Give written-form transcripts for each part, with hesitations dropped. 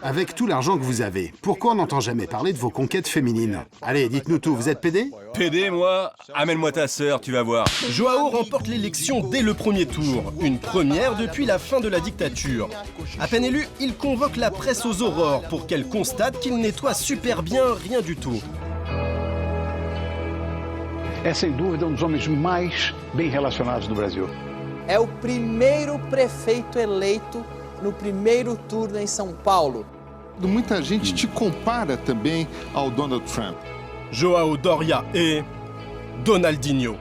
Avec tout l'argent que vous avez, pourquoi on n'entend jamais parler de vos conquêtes féminines? Allez, dites-nous tout, vous êtes pédé? Pédé, moi? Amène-moi ta sœur, tu vas voir. Joao remporte l'élection dès le premier tour, une première depuis la fin de la dictature. À peine élu, il convoque la presse aux aurores pour qu'elle constate qu'il nettoie super bien rien du tout. É sem dúvida dos homens mais bem relacionados do Brasil. É o primeiro prefeito eleito no primeiro turno em São Paulo. Muita gente te compara também ao Donald Trump. Joao Doria et Donaldinho.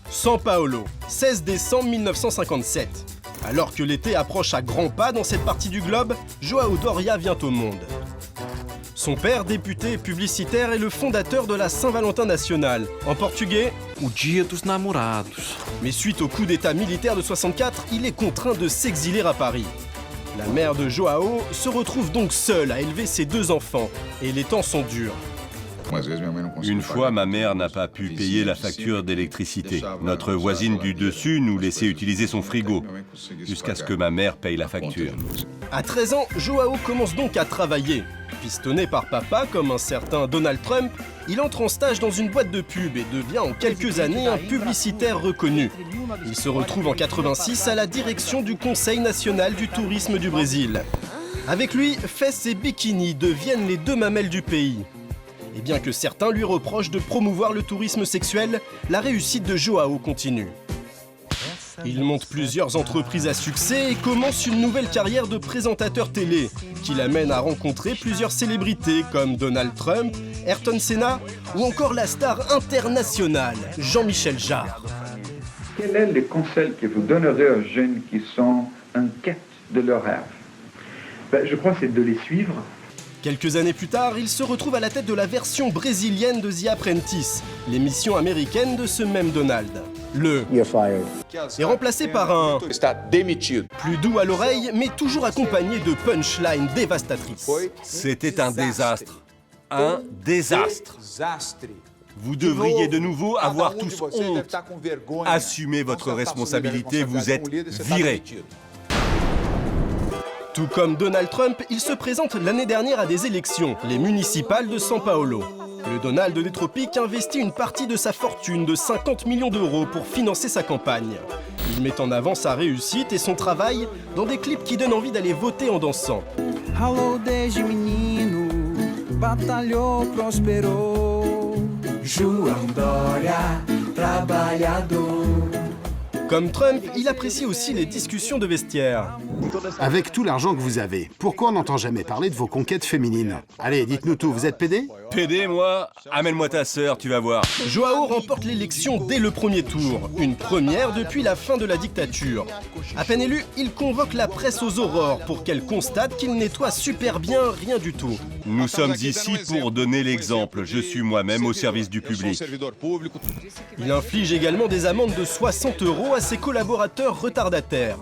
São Paulo, 16 décembre 1957. Alors que l'été approche à grands pas dans cette partie du globe, Joao Doria vient au monde. Son père, député publicitaire, est le fondateur de la Saint-Valentin nationale, en portugais O Dia dos Namorados. Mais suite au coup d'état militaire de 64, il est contraint de s'exiler à Paris. La mère de Joao se retrouve donc seule à élever ses deux enfants, et les temps sont durs. Une fois, ma mère n'a pas pu payer la facture d'électricité. Notre voisine du dessus nous laissait utiliser son frigo, jusqu'à ce que ma mère paye la facture. À 13 ans, Joao commence donc à travailler. Pistonné par papa comme un certain Donald Trump, il entre en stage dans une boîte de pub et devient en quelques années un publicitaire reconnu. Il se retrouve en 86 à la direction du Conseil national du tourisme du Brésil. Avec lui, fesses et bikini deviennent les deux mamelles du pays. Et bien que certains lui reprochent de promouvoir le tourisme sexuel, la réussite de Joao continue. Il monte plusieurs entreprises à succès et commence une nouvelle carrière de présentateur télé, qui l'amène à rencontrer plusieurs célébrités comme Donald Trump, Ayrton Senna ou encore la star internationale, Jean-Michel Jarre. Quel est le conseil que vous donnerez aux jeunes qui sont en quête de leur rêve? Je crois que c'est de les suivre. Quelques années plus tard, il se retrouve à la tête de la version brésilienne de The Apprentice, l'émission américaine de ce même Donald. Le est remplacé par un plus doux à l'oreille, mais toujours accompagné de punchlines dévastatrices. C'était un désastre. Un désastre. Vous devriez de nouveau avoir tous honte. Assumez votre responsabilité, vous êtes virés. Tout comme Donald Trump, il se présente l'année dernière à des élections, les municipales de São Paulo. Le Donald des Tropiques investit une partie de sa fortune de 50 millions d'euros pour financer sa campagne. Il met en avant sa réussite et son travail dans des clips qui donnent envie d'aller voter en dansant. Ralou desde menino, batalhou, prosperou. João Doria, trabalhador. Comme Trump, il apprécie aussi les discussions de vestiaire. Avec tout l'argent que vous avez, pourquoi on n'entend jamais parler de vos conquêtes féminines? Allez, dites-nous tout, vous êtes pédé? Pédé, moi? Amène-moi ta sœur, tu vas voir. Joao remporte l'élection dès le premier tour, une première depuis la fin de la dictature. À peine élu, il convoque la presse aux aurores pour qu'elle constate qu'il nettoie super bien rien du tout. Nous sommes ici pour donner l'exemple. Je suis moi-même au service du public. Il inflige également des amendes de 60 € à ses collaborateurs retardataires.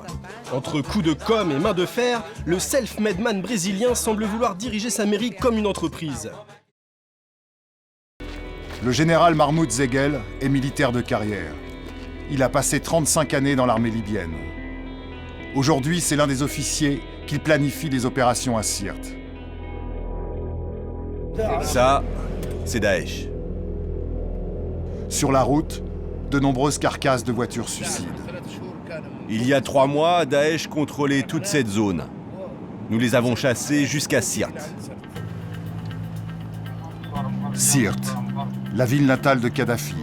Entre coups de com' et main de fer, le self-made man brésilien semble vouloir diriger sa mairie comme une entreprise. Le général Mahmoud Zegel est militaire de carrière. Il a passé 35 années dans l'armée libyenne. Aujourd'hui, c'est l'un des officiers qui planifie les opérations à Sirte. Ça, c'est Daesh. Sur la route, de nombreuses carcasses de voitures suicides. Il y a 3 mois, Daesh contrôlait toute cette zone. Nous les avons chassés jusqu'à Sirte. Sirte, la ville natale de Kadhafi,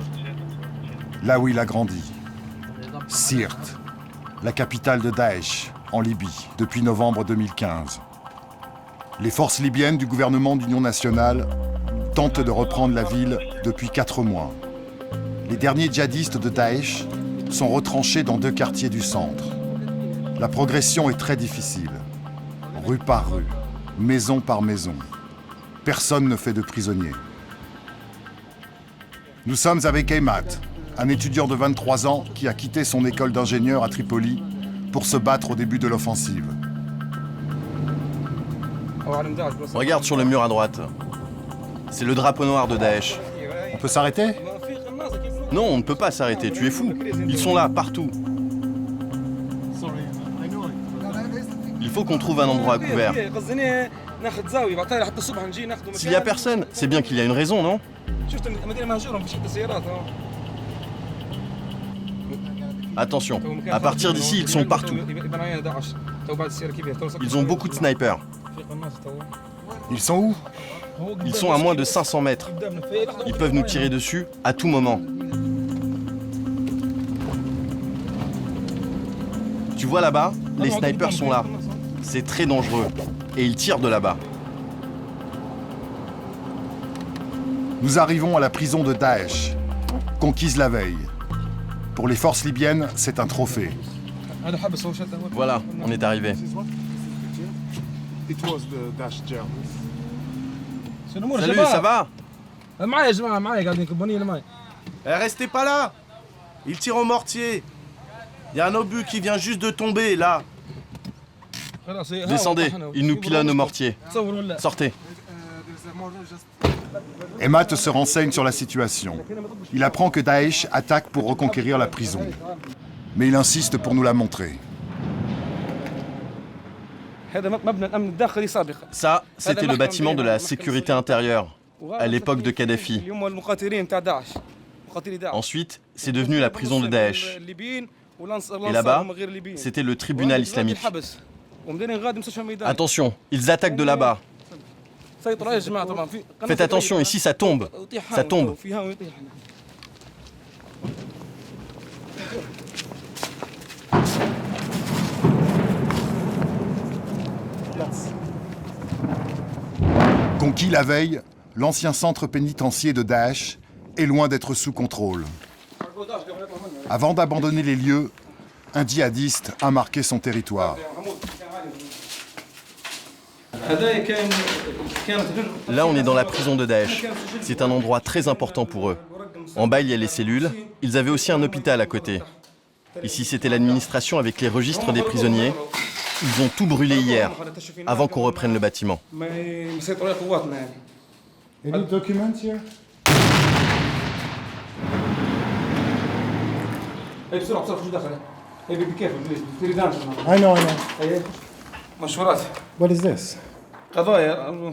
là où il a grandi. Sirte, la capitale de Daesh, en Libye, depuis novembre 2015. Les forces libyennes du gouvernement d'union nationale tentent de reprendre la ville depuis 4 mois. Les derniers djihadistes de Daesh sont retranchés dans 2 quartiers du centre. La progression est très difficile. Rue par rue, maison par maison. Personne ne fait de prisonniers. Nous sommes avec Eymat, un étudiant de 23 ans qui a quitté son école d'ingénieur à Tripoli pour se battre au début de l'offensive. Regarde sur le mur à droite. C'est le drapeau noir de Daesh. On peut s'arrêter ? Non, on ne peut pas s'arrêter, tu es fou. Ils sont là, partout. Il faut qu'on trouve un endroit à couvert. S'il y a personne, c'est bien qu'il y a une raison, non? Attention, à partir d'ici, ils sont partout. Ils ont beaucoup de snipers. Ils sont où? Ils sont à moins de 500 mètres. Ils peuvent nous tirer dessus à tout moment. Tu vois là-bas, les snipers sont là. C'est très dangereux. Et ils tirent de là-bas. Nous arrivons à la prison de Daesh, conquise la veille. Pour les forces libyennes, c'est un trophée. Voilà, on est arrivé. Salut, ça va? Restez pas là! Il tire au mortier. Il y a un obus qui vient juste de tomber, là. Descendez, ils nous pilonnent au mortier. Sortez. Emad se renseigne sur la situation. Il apprend que Daesh attaque pour reconquérir la prison. Mais il insiste pour nous la montrer. Ça, c'était le bâtiment de la sécurité intérieure, à l'époque de Kadhafi. Ensuite, c'est devenu la prison de Daesh. Et là-bas, c'était le tribunal islamique. Attention, ils attaquent de là-bas. Faites attention, ici ça tombe. Ça tombe. Conquis la veille, l'ancien centre pénitentiaire de Daesh est loin d'être sous contrôle. Avant d'abandonner les lieux, un djihadiste a marqué son territoire. Là, on est dans la prison de Daesh. C'est un endroit très important pour eux. En bas, il y a les cellules. Ils avaient aussi un hôpital à côté. Ici, c'était l'administration avec les registres des prisonniers. Ils ont tout brûlé hier, avant qu'on reprenne le bâtiment.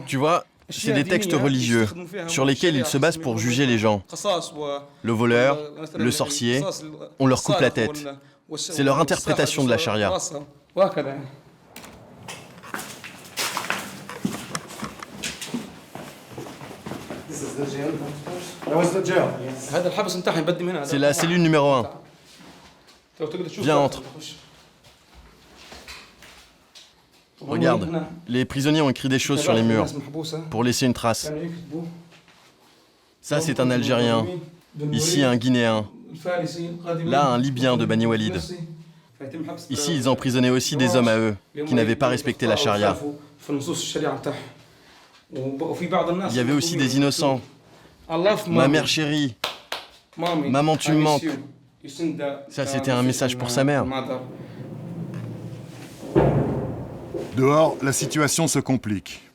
Tu vois, c'est des textes religieux sur lesquels ils se basent pour juger les gens. Le voleur, le sorcier, on leur coupe la tête. C'est leur interprétation de la charia. C'est la cellule numéro 1. Viens, entre. Regarde, les prisonniers ont écrit des choses sur les murs pour laisser une trace. Ça, c'est un Algérien. Ici, un Guinéen. Là, un Libyen de Bani Walid. Ici, ils emprisonnaient aussi des hommes à eux, qui n'avaient pas respecté la charia. Il y avait aussi des innocents. Ma mère chérie. Maman, tu me manques. Ça, c'était un message pour sa mère. Dehors, la situation se complique.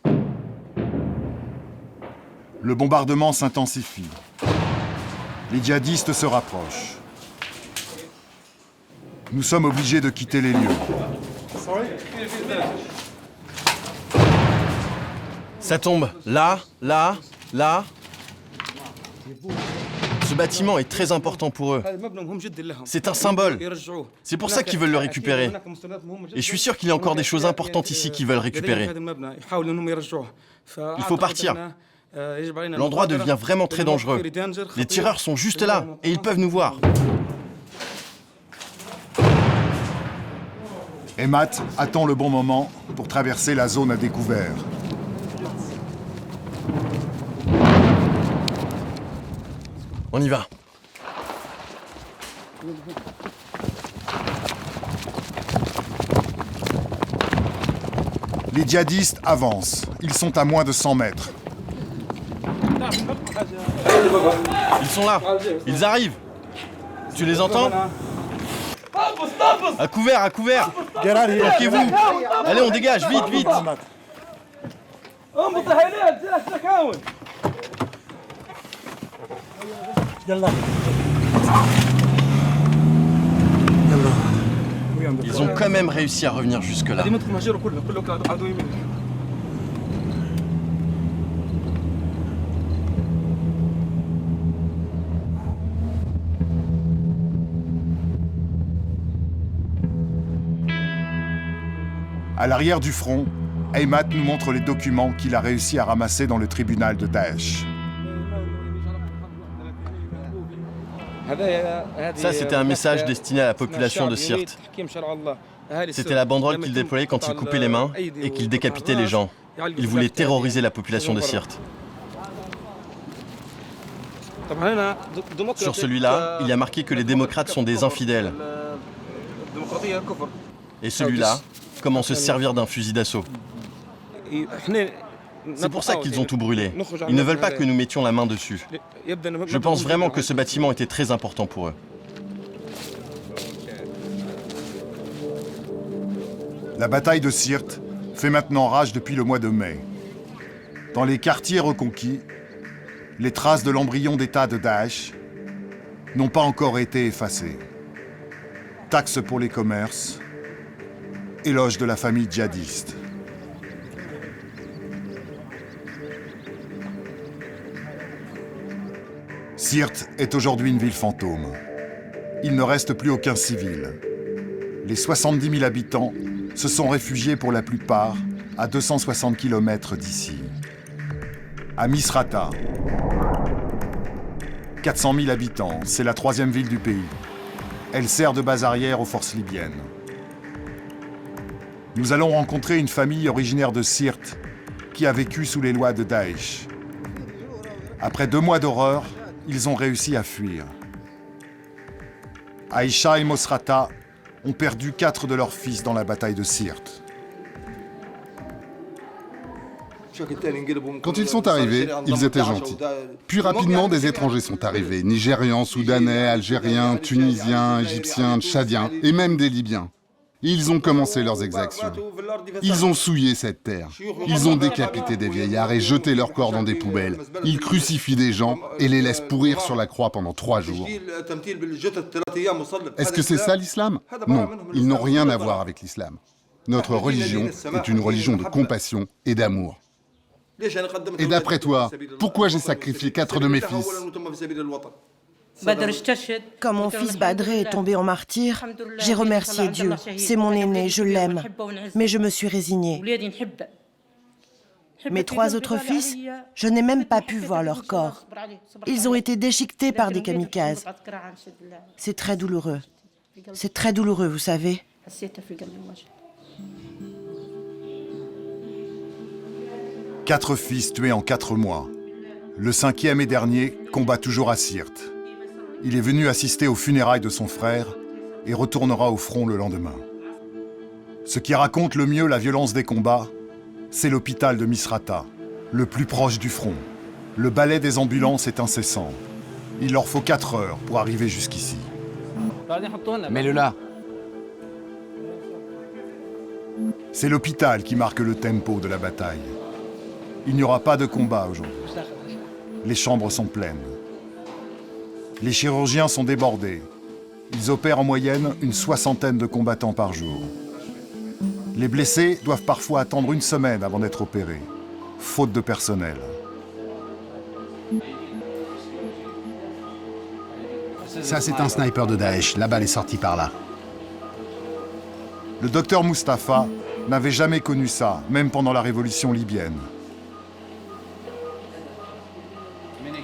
Le bombardement s'intensifie. Les djihadistes se rapprochent. Nous sommes obligés de quitter les lieux. Ça tombe là, là, là. Ce bâtiment est très important pour eux. C'est un symbole. C'est pour ça qu'ils veulent le récupérer. Et je suis sûr qu'il y a encore des choses importantes ici qu'ils veulent récupérer. Il faut partir. L'endroit devient vraiment très dangereux. Les tireurs sont juste là et ils peuvent nous voir. Emad attend le bon moment pour traverser la zone à découvert. On y va. Les djihadistes avancent. Ils sont à moins de 100 mètres. Ils sont là. Ils arrivent. Tu les entends? À couvert, à couvert. Bloquez-vous. Allez, on dégage, vite, vite. Ils ont quand même réussi à revenir jusque-là. À l'arrière du front, Aymat nous montre les documents qu'il a réussi à ramasser dans le tribunal de Daesh. Ça, c'était un message destiné à la population de Sirte. C'était la banderole qu'il déployait quand il coupait les mains et qu'il décapitait les gens. Il voulait terroriser la population de Sirte. Sur celui-là, il y a marqué que les démocrates sont des infidèles. Et celui-là, comment se servir d'un fusil d'assaut. C'est pour ça qu'ils ont tout brûlé. Ils ne veulent pas que nous mettions la main dessus. Je pense vraiment que ce bâtiment était très important pour eux. La bataille de Sirte fait maintenant rage depuis le mois de mai. Dans les quartiers reconquis, les traces de l'embryon d'État de Daesh n'ont pas encore été effacées. Taxes pour les commerces, éloge de la famille djihadiste. Sirte est aujourd'hui une ville fantôme. Il ne reste plus aucun civil. Les 70 000 habitants se sont réfugiés pour la plupart à 260 km d'ici. À Misrata, 400 000 habitants, c'est la 3e ville du pays. Elle sert de base arrière aux forces libyennes. Nous allons rencontrer une famille originaire de Sirte qui a vécu sous les lois de Daesh. Après 2 mois d'horreur, ils ont réussi à fuir. Aïcha et Mosrata ont perdu 4 de leurs fils dans la bataille de Sirte. Quand ils sont arrivés, ils étaient gentils. Puis rapidement, des étrangers sont arrivés. Nigérians, Soudanais, Algériens, Tunisiens, Égyptiens, Tchadiens et même des Libyens. Ils ont commencé leurs exactions. Ils ont souillé cette terre. Ils ont décapité des vieillards et jeté leurs corps dans des poubelles. Ils crucifient des gens et les laissent pourrir sur la croix pendant 3 jours. Est-ce que c'est ça l'islam? Non, ils n'ont rien à voir avec l'islam. Notre religion est une religion de compassion et d'amour. Et d'après toi, pourquoi j'ai sacrifié 4 de mes fils? Quand mon fils Badré est tombé en martyr, j'ai remercié Dieu. C'est mon aîné, je l'aime. Mais je me suis résignée. Mes 3 autres fils, je n'ai même pas pu voir leur corps. Ils ont été déchiquetés par des kamikazes. C'est très douloureux. C'est très douloureux, vous savez. Quatre fils tués en 4 mois. Le 5e et dernier combat toujours à Sirte. Il est venu assister aux funérailles de son frère et retournera au front le lendemain. Ce qui raconte le mieux la violence des combats, c'est l'hôpital de Misrata, le plus proche du front. Le balai des ambulances est incessant. Il leur faut 4 heures pour arriver jusqu'ici. Mets-le là. C'est l'hôpital qui marque le tempo de la bataille. Il n'y aura pas de combat aujourd'hui. Les chambres sont pleines. Les chirurgiens sont débordés. Ils opèrent en moyenne une 60aine de combattants par jour. Les blessés doivent parfois attendre 1 semaine avant d'être opérés, faute de personnel. Ça, c'est un sniper de Daesh. La balle est sortie par là. Le docteur Mustapha n'avait jamais connu ça, même pendant la révolution libyenne.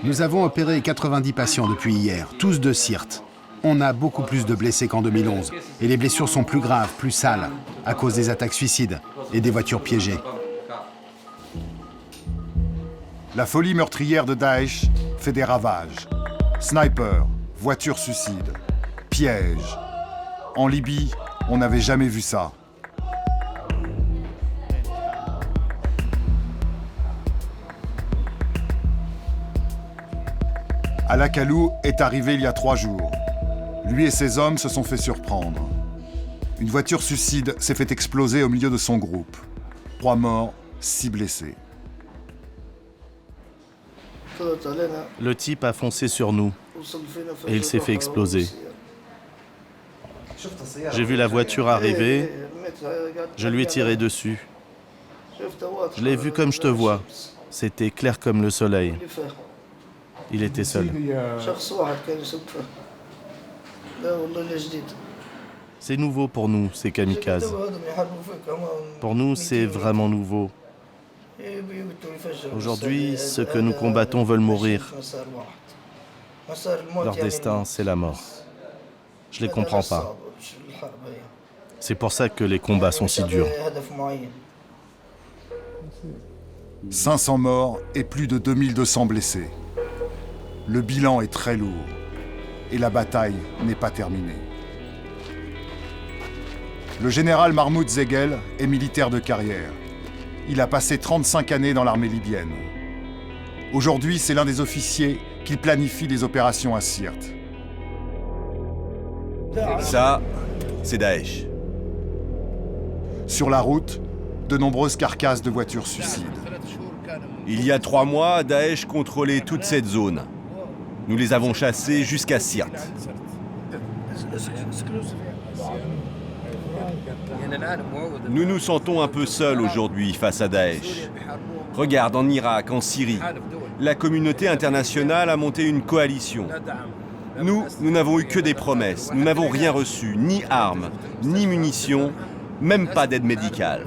Nous avons opéré 90 patients depuis hier, tous de Sirte. On a beaucoup plus de blessés qu'en 2011. Et les blessures sont plus graves, plus sales, à cause des attaques suicides et des voitures piégées. La folie meurtrière de Daesh fait des ravages. Snipers, voitures suicides, pièges. En Libye, on n'avait jamais vu ça. Al-Akalou est arrivé il y a 3 jours. Lui et ses hommes se sont fait surprendre. Une voiture suicide s'est fait exploser au milieu de son groupe. 3 morts, 6 blessés. Le type a foncé sur nous et il s'est fait exploser. J'ai vu la voiture arriver, je lui ai tiré dessus. Je l'ai vu comme je te vois. C'était clair comme le soleil. Il était seul. C'est nouveau pour nous, ces kamikazes. Pour nous, c'est vraiment nouveau. Aujourd'hui, ceux que nous combattons veulent mourir. Leur destin, c'est la mort. Je les comprends pas. C'est pour ça que les combats sont si durs. 500 morts et plus de 2200 blessés. Le bilan est très lourd et la bataille n'est pas terminée. Le général Mahmoud Zegel est militaire de carrière. Il a passé 35 années dans l'armée libyenne. Aujourd'hui, c'est l'un des officiers qui planifie les opérations à Sirte. Ça, c'est Daesh. Sur la route, de nombreuses carcasses de voitures suicides. Il y a 3 mois, Daesh contrôlait toute cette zone. Nous les avons chassés jusqu'à Sirte. Nous nous sentons un peu seuls aujourd'hui face à Daesh. Regarde, en Irak, en Syrie, la communauté internationale a monté une coalition. Nous n'avons eu que des promesses. Nous n'avons rien reçu, ni armes, ni munitions, même pas d'aide médicale.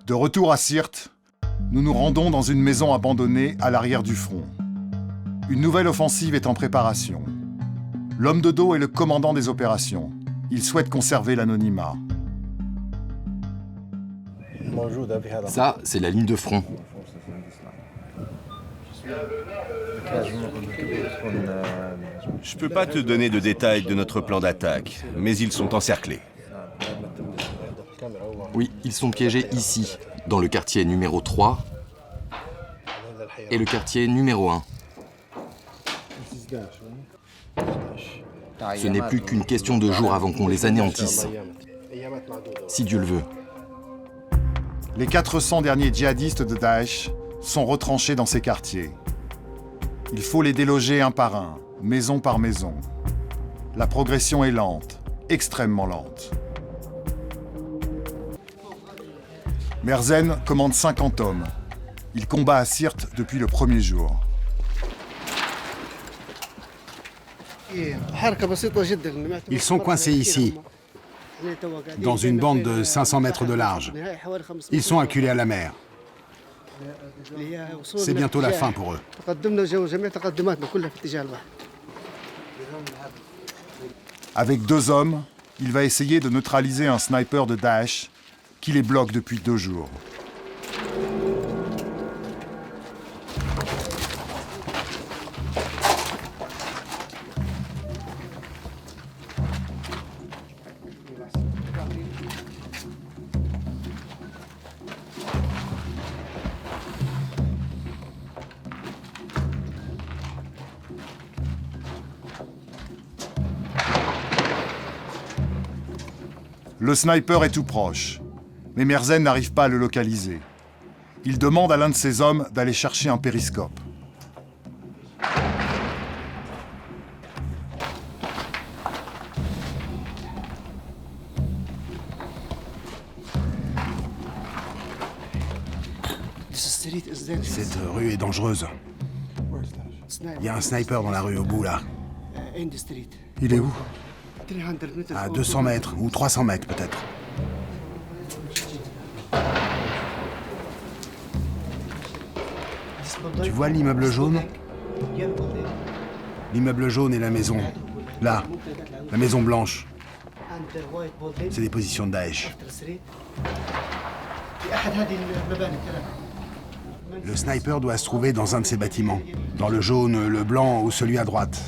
De retour à Sirte, nous nous rendons dans une maison abandonnée à l'arrière du front. Une nouvelle offensive est en préparation. L'homme de dos est le commandant des opérations. Il souhaite conserver l'anonymat. Ça, c'est la ligne de front. Je peux pas te donner de détails de notre plan d'attaque, mais ils sont encerclés. Oui, ils sont piégés ici, dans le quartier numéro 3 et le quartier numéro 1. Ce n'est plus qu'une question de jours avant qu'on les anéantisse. Si Dieu le veut. Les 400 derniers djihadistes de Daesh sont retranchés dans ces quartiers. Il faut les déloger un par un, maison par maison. La progression est lente, extrêmement lente. Merzen commande 50 hommes. Il combat à Sirte depuis le premier jour. Ils sont coincés ici, dans une bande de 500 mètres de large. Ils sont acculés à la mer. C'est bientôt la fin pour eux. Avec 2 hommes, il va essayer de neutraliser un sniper de Daesh qui les bloque depuis 2 jours. Le sniper est tout proche, mais Merzen n'arrive pas à le localiser. Il demande à l'un de ses hommes d'aller chercher un périscope. Cette rue est dangereuse. Il y a un sniper dans la rue au bout, là. Il est où? À 200 mètres ou 300 mètres, peut-être. Tu vois l'immeuble jaune? L'immeuble jaune et la maison. Là, la maison blanche. C'est des positions de Daesh. Le sniper doit se trouver dans un de ces bâtiments. Dans le jaune, le blanc ou celui à droite.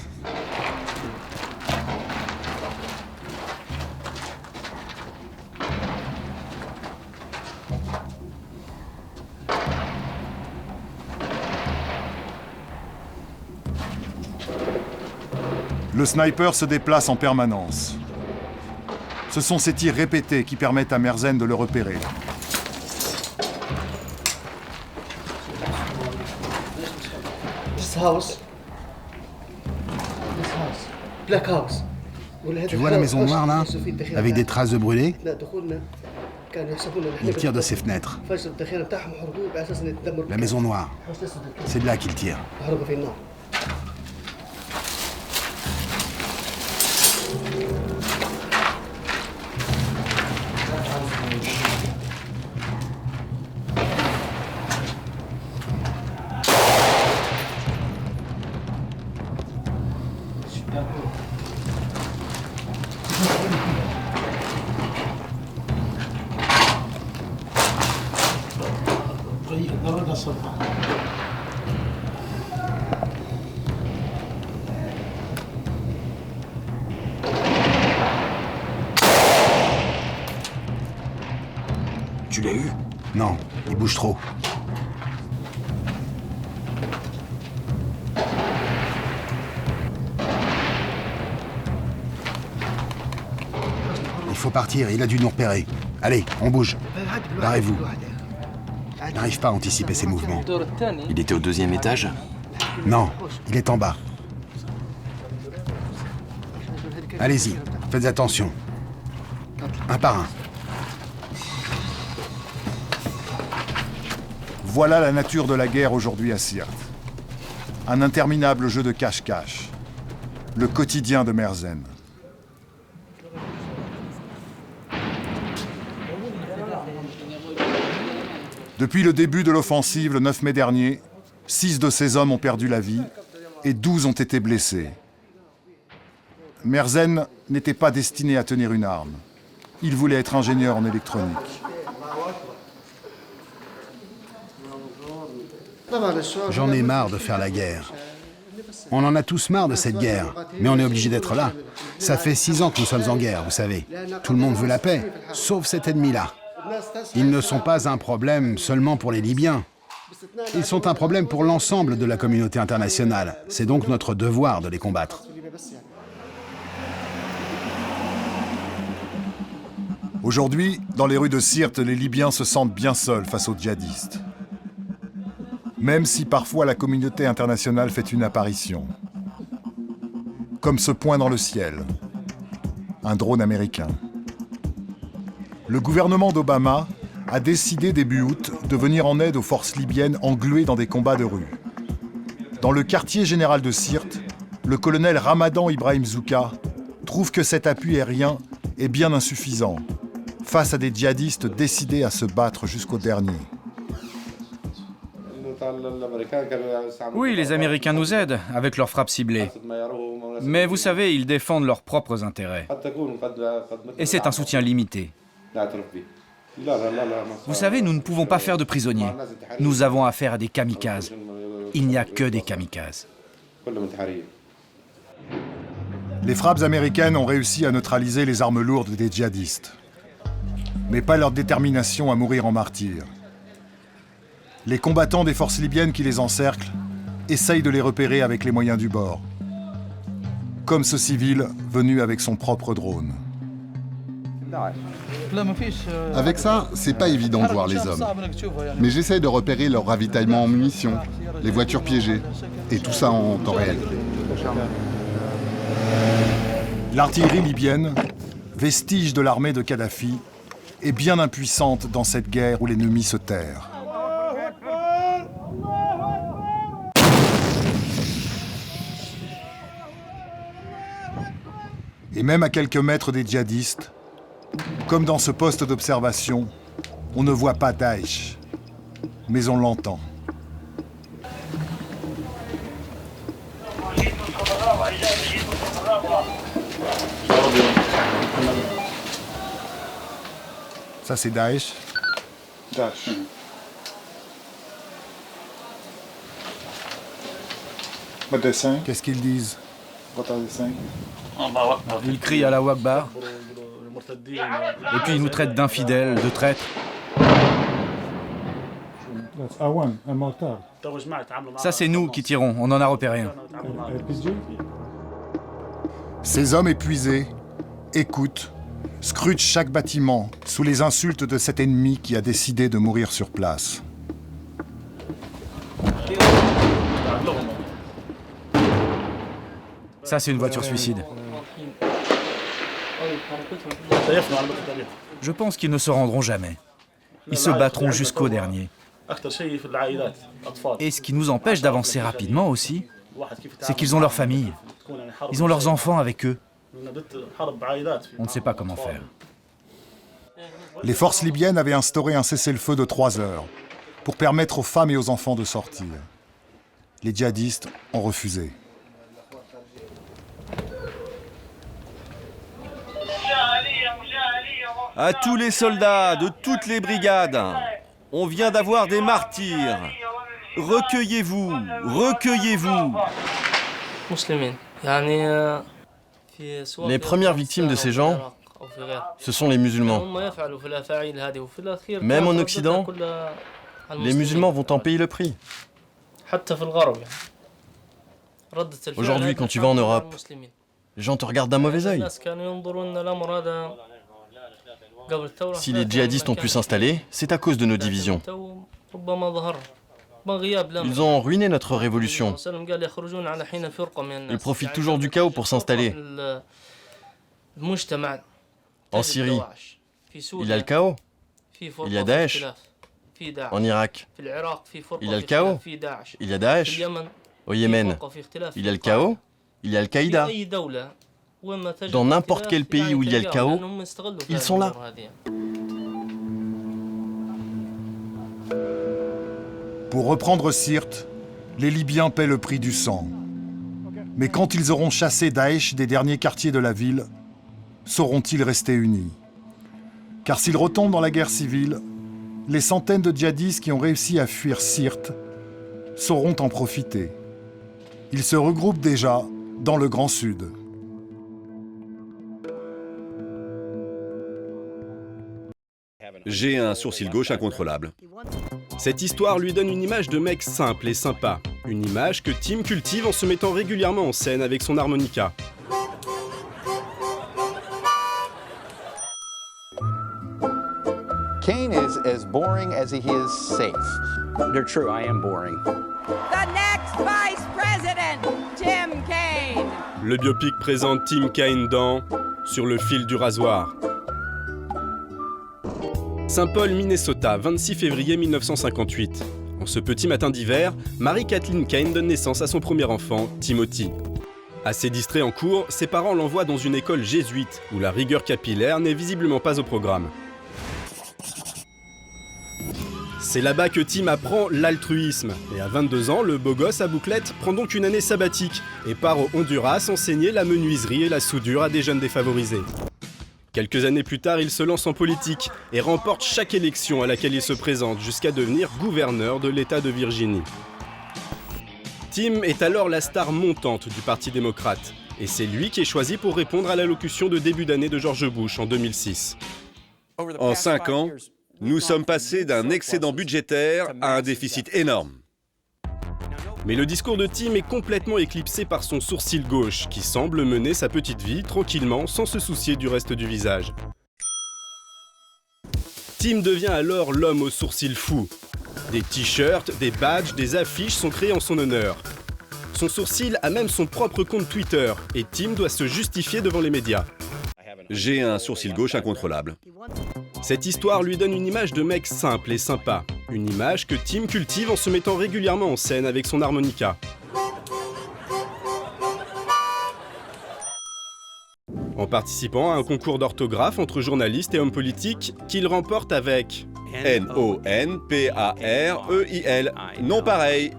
Le sniper se déplace en permanence. Ce sont ces tirs répétés qui permettent à Merzen de le repérer. Tu vois la maison noire là, avec des traces de brûlés? Ils tirent de ses fenêtres. La maison noire, c'est de là qu'ils tirent. Tu l'as eu? Non, il bouge trop. Il faut partir, il a dû nous repérer. Allez, on bouge. Barrez-vous. Il n'arrive pas à anticiper ses mouvements. Il était au 2e étage? Non, il est en bas. Allez-y, faites attention. Un par un. Voilà la nature de la guerre aujourd'hui à Sirte. Un interminable jeu de cache-cache. Le quotidien de Merzenne. Depuis le début de l'offensive, le 9 mai dernier, 6 de ces hommes ont perdu la vie et 12 ont été blessés. Merzenne n'était pas destiné à tenir une arme. Il voulait être ingénieur en électronique. J'en ai marre de faire la guerre. On en a tous marre de cette guerre, mais on est obligé d'être là. Ça fait 6 ans que nous sommes en guerre, vous savez. Tout le monde veut la paix, sauf cet ennemi-là. Ils ne sont pas un problème seulement pour les Libyens. Ils sont un problème pour l'ensemble de la communauté internationale. C'est donc notre devoir de les combattre. Aujourd'hui, dans les rues de Sirte, les Libyens se sentent bien seuls face aux djihadistes. Même si parfois la communauté internationale fait une apparition. Comme ce point dans le ciel. Un drone américain. Le gouvernement d'Obama a décidé début août de venir en aide aux forces libyennes engluées dans des combats de rue. Dans le quartier général de Sirte, le colonel Ramadan Ibrahim Zouka trouve que cet appui aérien est bien insuffisant face à des djihadistes décidés à se battre jusqu'au dernier. Oui, les Américains nous aident avec leurs frappes ciblées. Mais vous savez, ils défendent leurs propres intérêts. Et c'est un soutien limité. Vous savez, nous ne pouvons pas faire de prisonniers. Nous avons affaire à des kamikazes. Il n'y a que des kamikazes. Les frappes américaines ont réussi à neutraliser les armes lourdes des djihadistes. Mais pas leur détermination à mourir en martyrs. Les combattants des forces libyennes qui les encerclent essayent de les repérer avec les moyens du bord. Comme ce civil venu avec son propre drone. Avec ça, c'est pas évident de voir les hommes. Mais j'essaie de repérer leur ravitaillement en munitions, les voitures piégées, et tout ça en temps réel. L'artillerie libyenne, vestige de l'armée de Kadhafi, est bien impuissante dans cette guerre où l'ennemi se terre. Et même à quelques mètres des djihadistes, comme dans ce poste d'observation, on ne voit pas Daesh, mais on l'entend. Ça, c'est Daesh. Qu'est-ce qu'ils disent? Ils crient à la Akbar. Et puis ils nous traitent d'infidèles, de traîtres. Ça, c'est nous qui tirons. On en a repéré un. Ces hommes épuisés écoutent, scrutent chaque bâtiment sous les insultes de cet ennemi qui a décidé de mourir sur place. Ça, c'est une voiture suicide. Je pense qu'ils ne se rendront jamais. Ils se battront jusqu'au dernier. Et ce qui nous empêche d'avancer rapidement aussi, c'est qu'ils ont leur famille. Ils ont leurs enfants avec eux. On ne sait pas comment faire. Les forces libyennes avaient instauré un cessez-le-feu de 3 heures pour permettre aux femmes et aux enfants de sortir. Les djihadistes ont refusé. À tous les soldats de toutes les brigades, on vient d'avoir des martyrs. Recueillez-vous, recueillez-vous. Les premières victimes de ces gens, ce sont les musulmans. Même en Occident, les musulmans vont en payer le prix. Aujourd'hui, quand tu vas en Europe, les gens te regardent d'un mauvais œil. Si les djihadistes ont pu s'installer, c'est à cause de nos divisions. Ils ont ruiné notre révolution. Ils profitent toujours du chaos pour s'installer. En Syrie, il y a le chaos. Il y a Daesh. En Irak, il y a le chaos. Il y a Daesh. Au Yémen, il y a le chaos. Il y a Al-Qaïda. Dans n'importe quel pays où il y a le chaos, ils sont là. Pour reprendre Sirte, les Libyens paient le prix du sang. Mais quand ils auront chassé Daesh des derniers quartiers de la ville, sauront-ils rester unis? Car s'ils retombent dans la guerre civile, les centaines de djihadistes qui ont réussi à fuir Sirte sauront en profiter. Ils se regroupent déjà dans le Grand Sud. J'ai un sourcil gauche incontrôlable. Cette histoire lui donne une image de mec simple et sympa. Une image que Tim cultive en se mettant régulièrement en scène avec son harmonica. Kane is as boring as he is safe. They're true, I am boring. The next vice president, Tim Kaine. Le biopic présente Tim Kaine dans Sur le fil du rasoir. Saint-Paul, Minnesota, 26 février 1958. En ce petit matin d'hiver, Marie-Kathleen Kaine donne naissance à son premier enfant, Timothy. Assez distrait en cours, ses parents l'envoient dans une école jésuite, où la rigueur capillaire n'est visiblement pas au programme. C'est là-bas que Tim apprend l'altruisme. Et à 22 ans, le beau gosse à bouclette prend donc une année sabbatique et part au Honduras enseigner la menuiserie et la soudure à des jeunes défavorisés. Quelques années plus tard, il se lance en politique et remporte chaque élection à laquelle il se présente jusqu'à devenir gouverneur de l'État de Virginie. Tim est alors la star montante du Parti démocrate et c'est lui qui est choisi pour répondre à l'allocution de début d'année de George Bush en 2006. En 5 ans, nous sommes passés d'un excédent budgétaire à un déficit énorme. Mais le discours de Tim est complètement éclipsé par son sourcil gauche, qui semble mener sa petite vie tranquillement sans se soucier du reste du visage. Tim devient alors l'homme au sourcil fou. Des t-shirts, des badges, des affiches sont créés en son honneur. Son sourcil a même son propre compte Twitter, et Tim doit se justifier devant les médias. J'ai un sourcil gauche incontrôlable. Cette histoire lui donne une image de mec simple et sympa. Une image que Tim cultive en se mettant régulièrement en scène avec son harmonica. En participant à un concours d'orthographe entre journalistes et hommes politiques qu'il remporte avec N-O-N-P-A-R-E-I-L. Non pareil.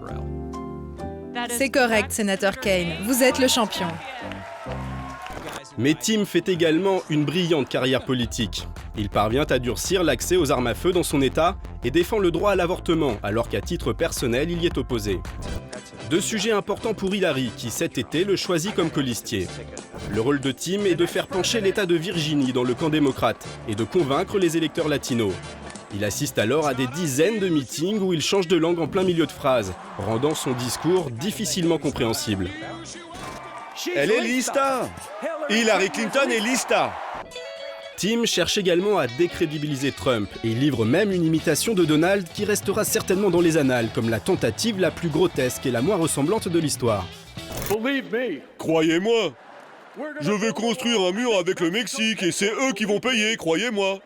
C'est correct, sénateur Kaine. Vous êtes le champion. Mais Tim fait également une brillante carrière politique. Il parvient à durcir l'accès aux armes à feu dans son État et défend le droit à l'avortement, alors qu'à titre personnel, il y est opposé. Deux sujets importants pour Hillary, qui cet été le choisit comme colistier. Le rôle de Tim est de faire pencher l'État de Virginie dans le camp démocrate et de convaincre les électeurs latinos. Il assiste alors à des dizaines de meetings où il change de langue en plein milieu de phrase, rendant son discours difficilement compréhensible. Elle est lista. Hillary Clinton est lista. Tim cherche également à décrédibiliser Trump et il livre même une imitation de Donald qui restera certainement dans les annales comme la tentative la plus grotesque et la moins ressemblante de l'histoire. Croyez-moi, je vais construire un mur avec le Mexique et c'est eux qui vont payer, croyez-moi.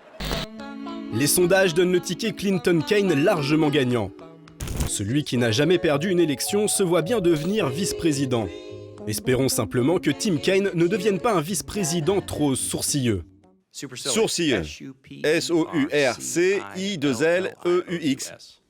Les sondages donnent le ticket Clinton-Kane largement gagnant. Celui qui n'a jamais perdu une élection se voit bien devenir vice-président. Espérons simplement que Tim Kaine ne devienne pas un vice-président trop sourcilleux. Sourcilleux. S-O-U-R-C-I-2-L-E-U-X.